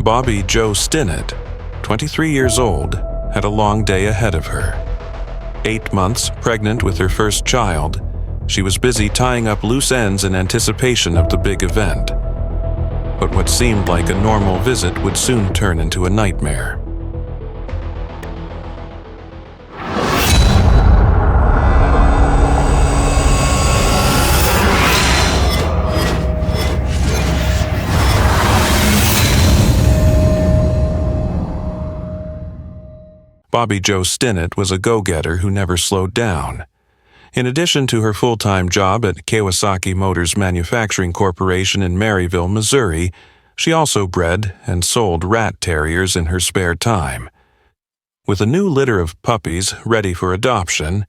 Bobby Jo Stinnett, 23 years old, had a long day ahead of her. 8 months pregnant with her first child, she was busy tying up loose ends in anticipation of the big event. But what seemed like a normal visit would soon turn into a nightmare. Bobby Jo Stinnett was a go-getter who never slowed down. In addition to her full-time job at Kawasaki Motors Manufacturing Corporation in Maryville, Missouri, she also bred and sold rat terriers in her spare time. With a new litter of puppies ready for adoption,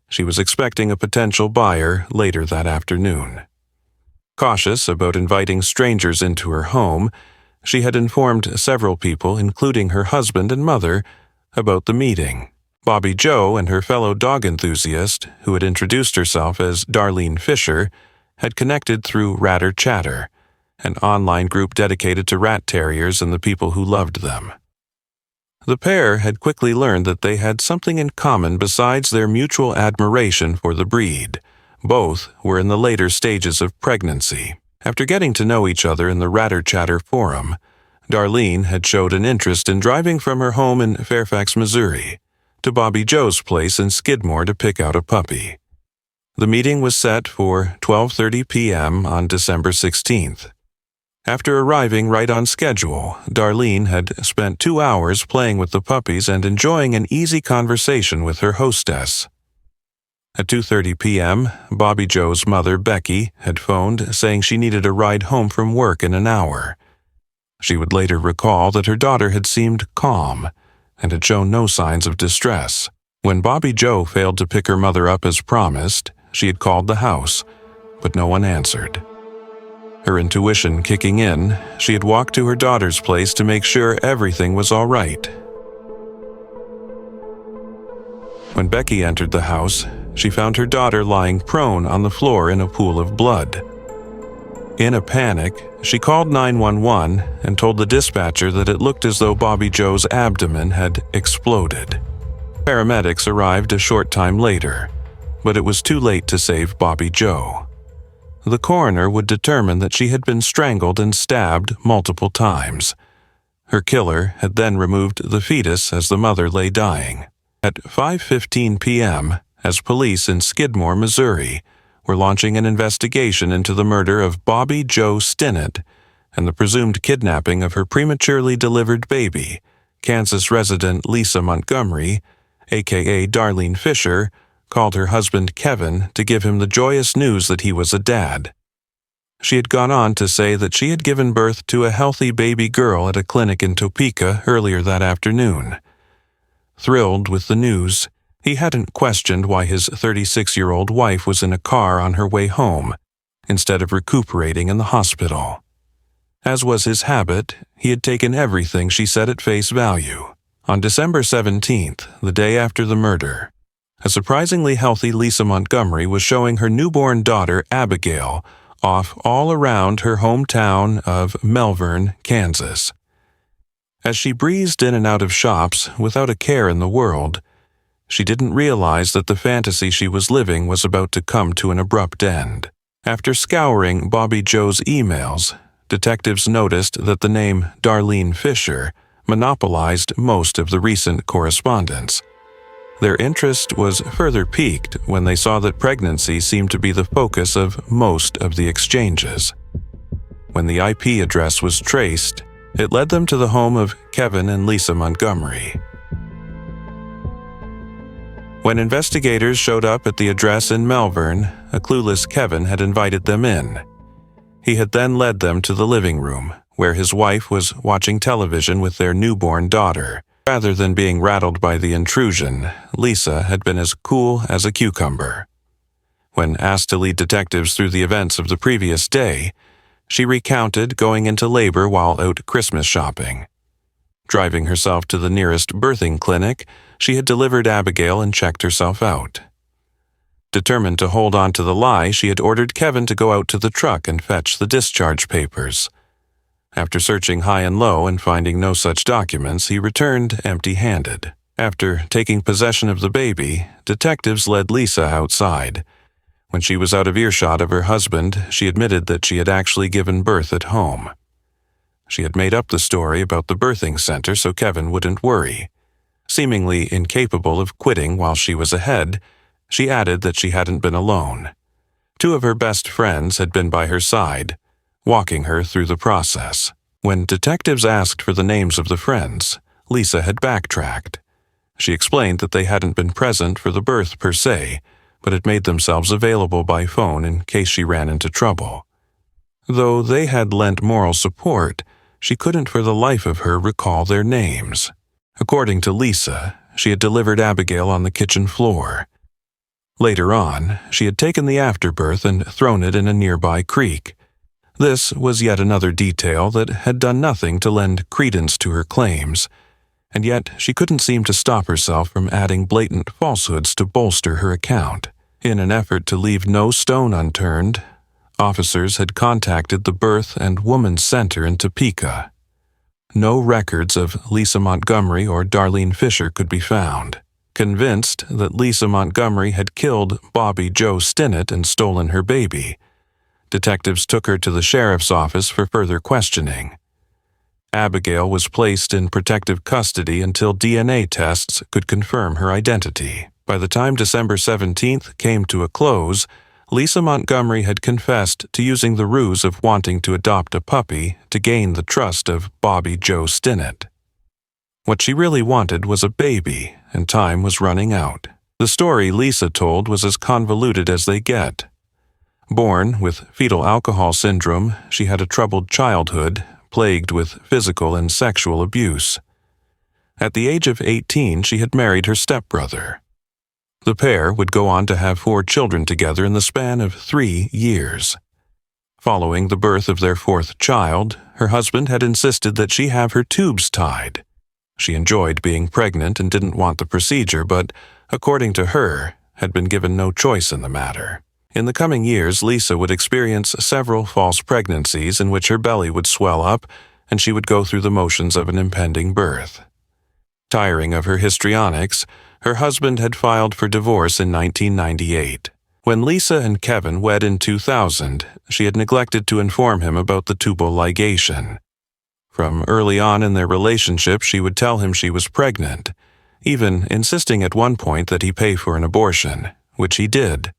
she was expecting a potential buyer later that afternoon. Cautious about inviting strangers into her home, she had informed several people, including her husband and mother, about the meeting. Bobby Jo and her fellow dog enthusiast, who had introduced herself as Darlene Fisher, had connected through Ratter Chatter, an online group dedicated to rat terriers and the people who loved them. The pair had quickly learned that they had something in common besides their mutual admiration for the breed. Both were in the later stages of pregnancy. After getting to know each other in the Ratter Chatter forum, Darlene had showed an interest in driving from her home in Fairfax, Missouri, to Bobby Jo's place in Skidmore to pick out a puppy. The meeting was set for 12:30 p.m. on December 16th. After arriving right on schedule, Darlene had spent 2 hours playing with the puppies and enjoying an easy conversation with her hostess. At 2:30 p.m., Bobby Jo's mother, Becky, had phoned saying she needed a ride home from work in an hour. She would later recall that her daughter had seemed calm and had shown no signs of distress. When Bobby Jo failed to pick her mother up as promised, she had called the house, but no one answered. Her intuition kicking in, she had walked to her daughter's place to make sure everything was all right. When Becky entered the house, she found her daughter lying prone on the floor in a pool of blood. In a panic, she called 911 and told the dispatcher that it looked as though Bobby Jo's abdomen had exploded. Paramedics arrived a short time later, but it was too late to save Bobby Jo. The coroner would determine that she had been strangled and stabbed multiple times. Her killer had then removed the fetus as the mother lay dying. At 5:15 p.m., as police in Skidmore, Missouri, were launching an investigation into the murder of Bobby Jo Stinnett and the presumed kidnapping of her prematurely delivered baby, Kansas resident Lisa Montgomery, aka Darlene Fisher, called her husband Kevin to give him the joyous news that he was a dad. She had gone on to say that she had given birth to a healthy baby girl at a clinic in Topeka earlier that afternoon. Thrilled with the news, he hadn't questioned why his 36-year-old wife was in a car on her way home, instead of recuperating in the hospital. As was his habit, he had taken everything she said at face value. On December 17th, the day after the murder, a surprisingly healthy Lisa Montgomery was showing her newborn daughter, Abigail, off all around her hometown of Melvern, Kansas. As she breezed in and out of shops without a care in the world, she didn't realize that the fantasy she was living was about to come to an abrupt end. After scouring Bobby Jo's emails, detectives noticed that the name Darlene Fisher monopolized most of the recent correspondence. Their interest was further piqued when they saw that pregnancy seemed to be the focus of most of the exchanges. When the IP address was traced, it led them to the home of Kevin and Lisa Montgomery. When investigators showed up at the address in Melvern, a clueless Kevin had invited them in. He had then led them to the living room, where his wife was watching television with their newborn daughter. Rather than being rattled by the intrusion, Lisa had been as cool as a cucumber. When asked to lead detectives through the events of the previous day, she recounted going into labor while out Christmas shopping. Driving herself to the nearest birthing clinic, she had delivered Abigail and checked herself out. Determined to hold on to the lie, she had ordered Kevin to go out to the truck and fetch the discharge papers. After searching high and low and finding no such documents, he returned empty-handed. After taking possession of the baby, detectives led Lisa outside. When she was out of earshot of her husband, she admitted that she had actually given birth at home. She had made up the story about the birthing center so Kevin wouldn't worry. Seemingly incapable of quitting while she was ahead, she added that she hadn't been alone. 2 of her best friends had been by her side, walking her through the process. When detectives asked for the names of the friends, Lisa had backtracked. She explained that they hadn't been present for the birth per se, but had made themselves available by phone in case she ran into trouble. Though they had lent moral support, she couldn't for the life of her recall their names. According to Lisa, she had delivered Abigail on the kitchen floor. Later on, she had taken the afterbirth and thrown it in a nearby creek. This was yet another detail that had done nothing to lend credence to her claims, and yet she couldn't seem to stop herself from adding blatant falsehoods to bolster her account. In an effort to leave no stone unturned, officers had contacted the Birth and Women's Center in Topeka. No records of Lisa Montgomery or Darlene Fisher could be found. Convinced that Lisa Montgomery had killed Bobby Joe Stinnett and stolen her baby, detectives took her to the sheriff's office for further questioning. Abigail was placed in protective custody until DNA tests could confirm her identity. By the time December 17th came to a close, Lisa Montgomery had confessed to using the ruse of wanting to adopt a puppy to gain the trust of Bobby Joe Stinnett. What she really wanted was a baby, and time was running out. The story Lisa told was as convoluted as they get. Born with fetal alcohol syndrome, she had a troubled childhood, plagued with physical and sexual abuse. At the age of 18, she had married her stepbrother. The pair would go on to have 4 children together in the span of 3 years. Following the birth of their 4th child, her husband had insisted that she have her tubes tied. She enjoyed being pregnant and didn't want the procedure, but, according to her, had been given no choice in the matter. In the coming years, Lisa would experience several false pregnancies in which her belly would swell up and she would go through the motions of an impending birth. Tiring of her histrionics, her husband had filed for divorce in 1998. When Lisa and Kevin wed in 2000, she had neglected to inform him about the tubal ligation. From early on in their relationship, she would tell him she was pregnant, even insisting at one point that he pay for an abortion, which he did.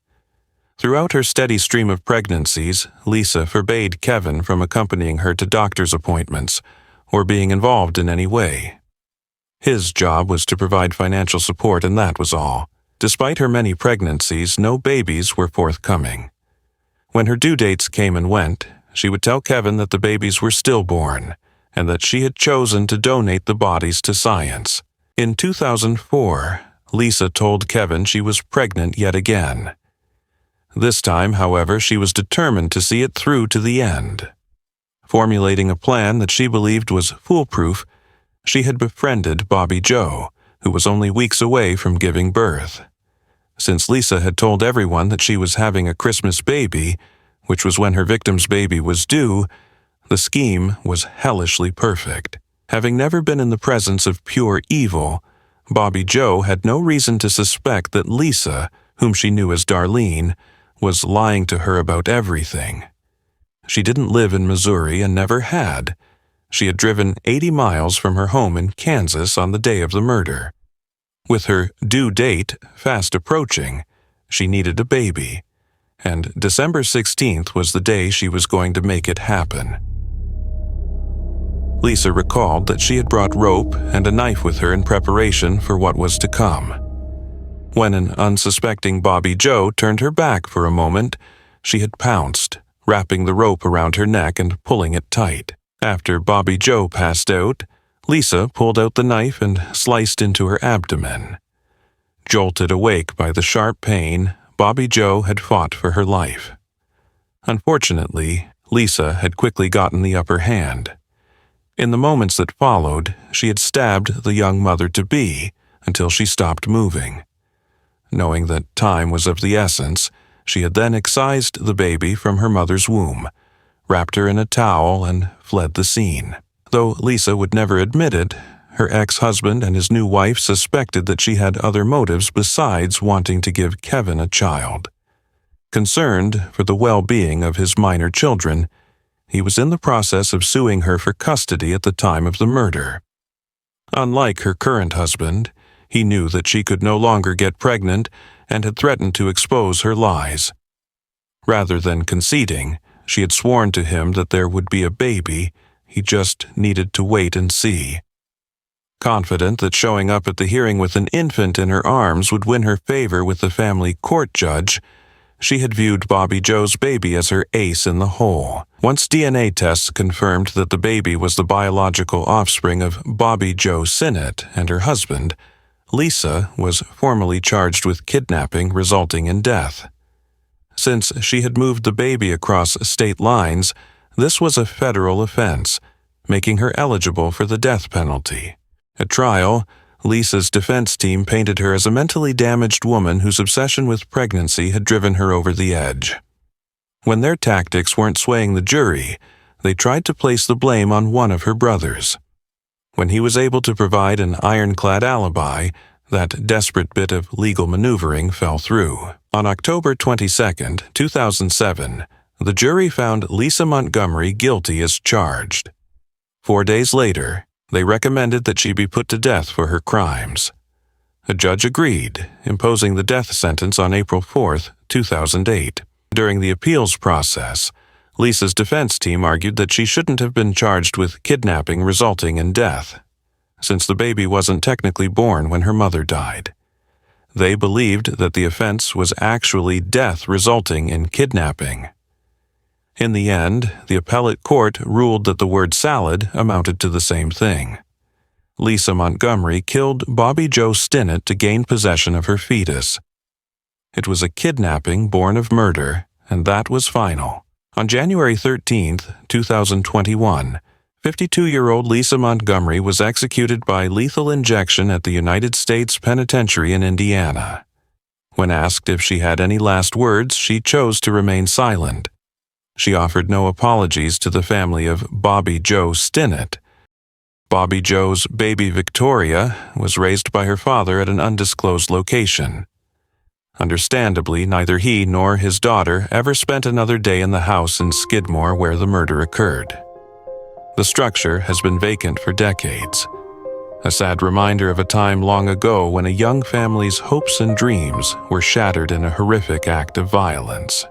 Throughout her steady stream of pregnancies, Lisa forbade Kevin from accompanying her to doctor's appointments or being involved in any way. His job was to provide financial support, and that was all. Despite her many pregnancies, no babies were forthcoming. When her due dates came and went, she would tell Kevin that the babies were stillborn and that she had chosen to donate the bodies to science. In 2004, Lisa told Kevin she was pregnant yet again. This time, however, she was determined to see it through to the end. Formulating a plan that she believed was foolproof, she had befriended Bobby Joe, who was only weeks away from giving birth. Since Lisa had told everyone that she was having a Christmas baby, which was when her victim's baby was due, the scheme was hellishly perfect. Having never been in the presence of pure evil, Bobby Joe had no reason to suspect that Lisa, whom she knew as Darlene, was lying to her about everything. She didn't live in Missouri and never had. She had driven 80 miles from her home in Kansas on the day of the murder. With her due date fast approaching, she needed a baby, and December 16th was the day she was going to make it happen. Lisa recalled that she had brought rope and a knife with her in preparation for what was to come. When an unsuspecting Bobby Joe turned her back for a moment, she had pounced, wrapping the rope around her neck and pulling it tight. After Bobby Joe passed out, Lisa pulled out the knife and sliced into her abdomen. Jolted awake by the sharp pain, Bobby Joe had fought for her life. Unfortunately, Lisa had quickly gotten the upper hand. In the moments that followed, she had stabbed the young mother-to-be until she stopped moving. Knowing that time was of the essence, she had then excised the baby from her mother's womb, wrapped her in a towel, and fled the scene. Though Lisa would never admit it, her ex-husband and his new wife suspected that she had other motives besides wanting to give Kevin a child. Concerned for the well-being of his minor children, he was in the process of suing her for custody at the time of the murder. Unlike her current husband, he knew that she could no longer get pregnant and had threatened to expose her lies. Rather than conceding, she had sworn to him that there would be a baby, he just needed to wait and see. Confident that showing up at the hearing with an infant in her arms would win her favor with the family court judge, she had viewed Bobby Joe's baby as her ace in the hole. Once DNA tests confirmed that the baby was the biological offspring of Bobby Joe Sinnott and her husband, Lisa was formally charged with kidnapping resulting in death. Since she had moved the baby across state lines, this was a federal offense, making her eligible for the death penalty. At trial, Lisa's defense team painted her as a mentally damaged woman whose obsession with pregnancy had driven her over the edge. When their tactics weren't swaying the jury, they tried to place the blame on one of her brothers. When he was able to provide an ironclad alibi, that desperate bit of legal maneuvering fell through. On October 22, 2007, the jury found Lisa Montgomery guilty as charged. 4 days later, they recommended that she be put to death for her crimes. A judge agreed, imposing the death sentence on April 4, 2008. During the appeals process, Lisa's defense team argued that she shouldn't have been charged with kidnapping resulting in death, since the baby wasn't technically born when her mother died. They believed that the offense was actually death resulting in kidnapping. In the end, the appellate court ruled that the word salad amounted to the same thing. Lisa Montgomery killed Bobby Joe Stinnett to gain possession of her fetus. It was a kidnapping born of murder, and that was final. On January 13, 2021, 52-year-old Lisa Montgomery was executed by lethal injection at the United States Penitentiary in Indiana. When asked if she had any last words, she chose to remain silent. She offered no apologies to the family of Bobby Joe Stinnett. Bobby Joe's baby Victoria was raised by her father at an undisclosed location. Understandably, neither he nor his daughter ever spent another day in the house in Skidmore where the murder occurred. The structure has been vacant for decades, a sad reminder of a time long ago when a young family's hopes and dreams were shattered in a horrific act of violence.